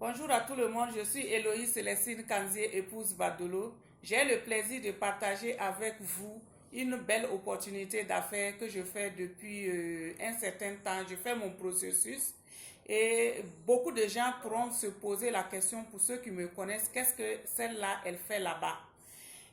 Bonjour à tout le monde, je suis Héloïse Célestine Kanzié, épouse Badolo. J'ai le plaisir de partager avec vous une belle opportunité d'affaires que je fais depuis un certain temps. Je fais mon processus et beaucoup de gens pourront se poser la question, pour ceux qui me connaissent, qu'est-ce que celle-là, elle fait là-bas?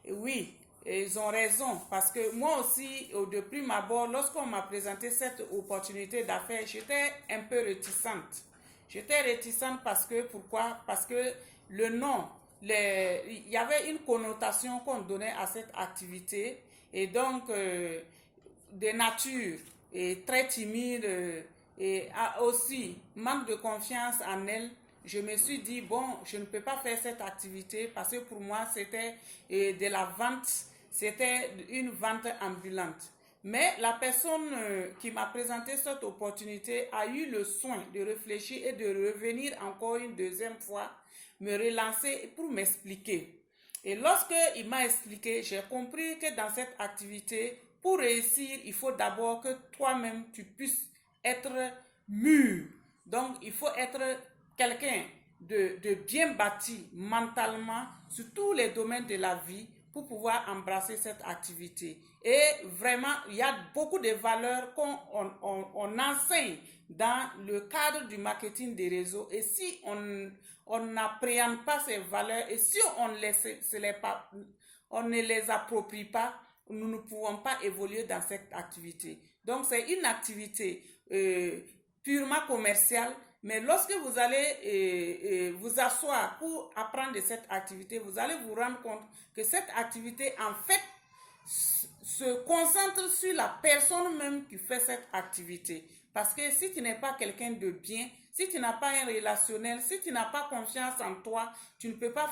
Et oui, ils ont raison, parce que moi aussi, de prime abord, lorsqu'on m'a présenté cette opportunité d'affaires, j'étais un peu réticente. J'étais réticente parce que, pourquoi? Parce que le nom, il y avait une connotation qu'on donnait à cette activité, et donc, de nature, et très timide, et aussi manque de confiance en elle, je me suis dit, bon, je ne peux pas faire cette activité parce que pour moi, c'était de la vente, c'était une vente ambulante. Mais la personne qui m'a présenté cette opportunité a eu le soin de réfléchir et de revenir encore une deuxième fois, me relancer pour m'expliquer. Et lorsqu'il m'a expliqué, j'ai compris que dans cette activité, pour réussir, il faut d'abord que toi-même, tu puisses être mûr. Donc, il faut être quelqu'un de bien bâti mentalement sur tous les domaines de la vie pour pouvoir embrasser cette activité. Et vraiment, il y a beaucoup de valeurs qu'on enseigne dans le cadre du marketing des réseaux. Et si on n'appréhende pas ces valeurs et si on ne les approprie pas, nous ne pouvons pas évoluer dans cette activité. Donc, c'est une activité purement commerciale, mais lorsque vous allez vous asseoir pour apprendre de cette activité, vous allez vous rendre compte que cette activité, en fait, se concentre sur la personne même qui fait cette activité. Parce que si tu n'es pas quelqu'un de bien, si tu n'as pas un relationnel, si tu n'as pas confiance en toi, tu ne peux pas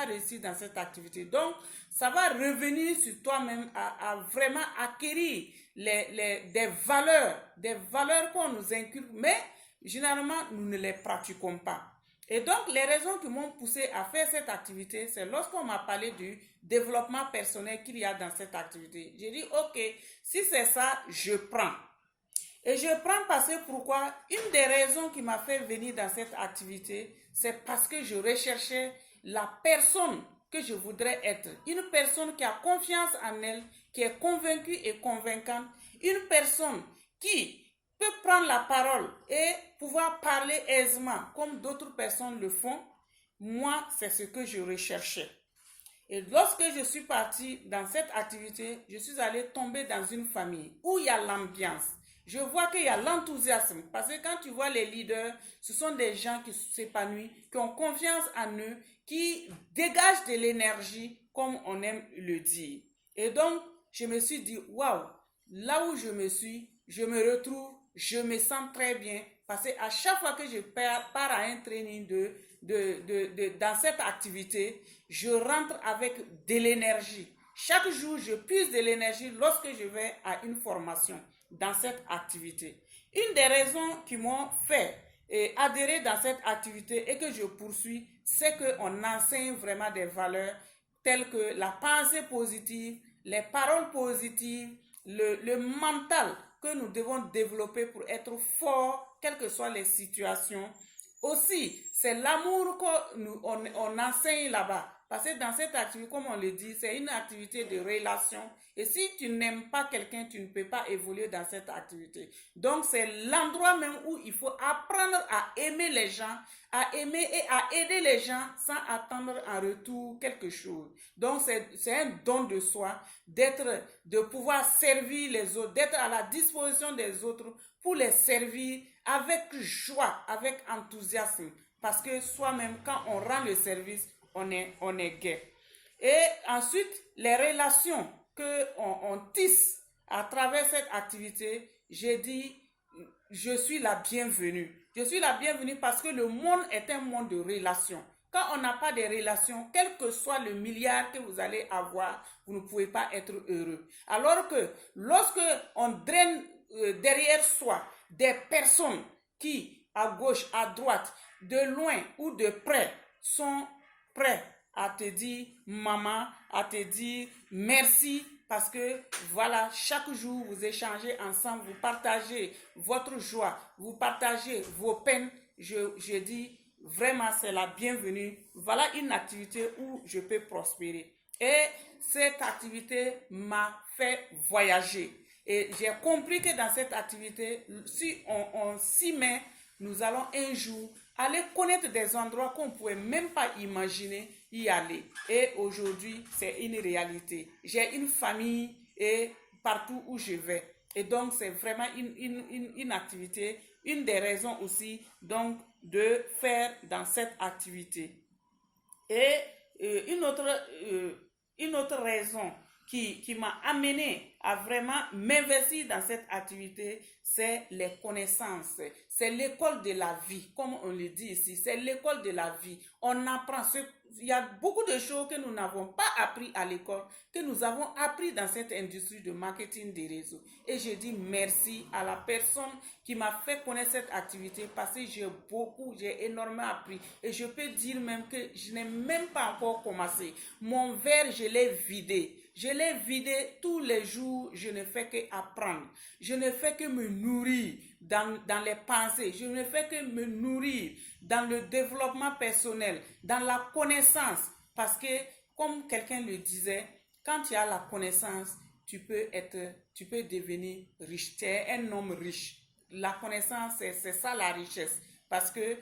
réussir dans cette activité. Donc, ça va revenir sur toi-même à vraiment acquérir des valeurs qu'on nous inculque, mais généralement, nous ne les pratiquons pas. Et donc, les raisons qui m'ont poussé à faire cette activité, c'est lorsqu'on m'a parlé du développement personnel qu'il y a dans cette activité. J'ai dit, ok, si c'est ça, je prends. Et je prends parce que pourquoi? Une des raisons qui m'a fait venir dans cette activité, c'est parce que je recherchais la personne que je voudrais être. Une personne qui a confiance en elle, qui est convaincue et convaincante. Une personne qui peut prendre la parole et pouvoir parler aisément comme d'autres personnes le font. Moi, c'est ce que je recherchais. Et lorsque je suis partie dans cette activité, je suis allée tomber dans une famille où il y a l'ambiance. Je vois qu'il y a l'enthousiasme. Parce que quand tu vois les leaders, ce sont des gens qui s'épanouissent, qui ont confiance en eux, qui dégagent de l'énergie, comme on aime le dire. Et donc, je me suis dit, waouh, là où je me suis, je me retrouve, je me sens très bien. Parce qu'à chaque fois que je pars à un training dans cette activité, je rentre avec de l'énergie. Chaque jour, je puise de l'énergie lorsque je vais à une formation dans cette activité. Une des raisons qui m'ont fait adhérer dans cette activité et que je poursuis, c'est qu'on enseigne vraiment des valeurs telles que la pensée positive, les paroles positives, le mental que nous devons développer pour être forts, quelles que soient les situations. Aussi, c'est l'amour qu'on enseigne là-bas. Parce que dans cette activité, comme on le dit, c'est une activité de relation. Et si tu n'aimes pas quelqu'un, tu ne peux pas évoluer dans cette activité. Donc, c'est l'endroit même où il faut apprendre à aimer les gens, à aimer et à aider les gens sans attendre en retour quelque chose. Donc, c'est un don de soi de pouvoir servir les autres, d'être à la disposition des autres pour les servir avec joie, avec enthousiasme. Parce que soi-même, quand on rend le service, on est gai. Et ensuite, les relations qu'on tisse à travers cette activité, j'ai dit, je suis la bienvenue. Je suis la bienvenue parce que le monde est un monde de relations. Quand on n'a pas de relations, quel que soit le milliard que vous allez avoir, vous ne pouvez pas être heureux. Alors que lorsque on draine derrière soi des personnes qui, à gauche, à droite, de loin ou de près, sont prêts à te dire maman, à te dire merci, parce que voilà, chaque jour vous échangez ensemble, vous partagez votre joie, vous partagez vos peines. Je dis vraiment c'est la bienvenue. Voilà une activité où je peux prospérer. Et cette activité m'a fait voyager. Et j'ai compris que dans cette activité, si on s'y met, nous allons un jour aller connaître des endroits qu'on ne pouvait même pas imaginer y aller. Et aujourd'hui, c'est une réalité. J'ai une famille et partout où je vais. Et donc, c'est vraiment une activité, une des raisons aussi donc, de faire dans cette activité. Et euh, une, autre, euh, une autre raison qui m'a amené à vraiment m'investir dans cette activité, c'est les connaissances. C'est l'école de la vie, comme on le dit ici. C'est l'école de la vie. On apprend. Il y a beaucoup de choses que nous n'avons pas appris à l'école, que nous avons appris dans cette industrie de marketing des réseaux. Et je dis merci à la personne qui m'a fait connaître cette activité parce que j'ai énormément appris. Et je peux dire même que je n'ai même pas encore commencé. Mon verre, je l'ai vidé. Je l'ai vidé tous les jours, je ne fais qu'apprendre. Je ne fais que me nourrir dans les pensées. Je ne fais que me nourrir dans le développement personnel, dans la connaissance. Parce que, comme quelqu'un le disait, quand tu as la connaissance, tu peux devenir riche. Tu es un homme riche. La connaissance, c'est ça la richesse. Parce que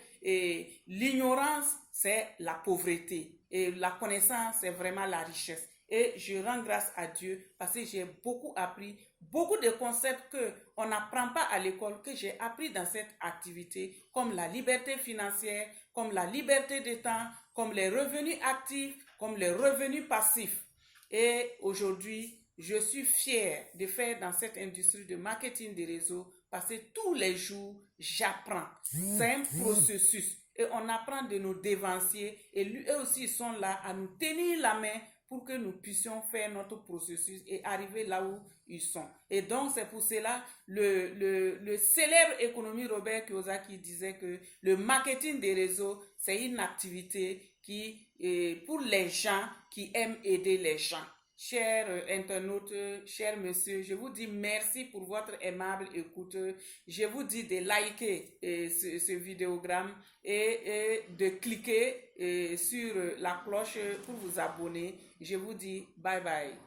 l'ignorance, c'est la pauvreté. Et la connaissance, c'est vraiment la richesse. Et je rends grâce à Dieu parce que j'ai beaucoup appris, beaucoup de concepts qu'on n'apprend pas à l'école, que j'ai appris dans cette activité, comme la liberté financière, comme la liberté de temps, comme les revenus actifs, comme les revenus passifs. Et aujourd'hui, je suis fière de faire dans cette industrie de marketing des réseaux parce que tous les jours, j'apprends. C'est un processus. Et on apprend de nos dévanciers et eux aussi ils sont là à nous tenir la main pour que nous puissions faire notre processus et arriver là où ils sont. Et donc, c'est pour cela, le célèbre économie Robert Kiyosaki disait que le marketing des réseaux, c'est une activité qui est pour les gens qui aiment aider les gens. Chers internautes, chers messieurs, je vous dis merci pour votre aimable écoute. Je vous dis de liker ce vidéogramme et de cliquer sur la cloche pour vous abonner. Je vous dis bye bye.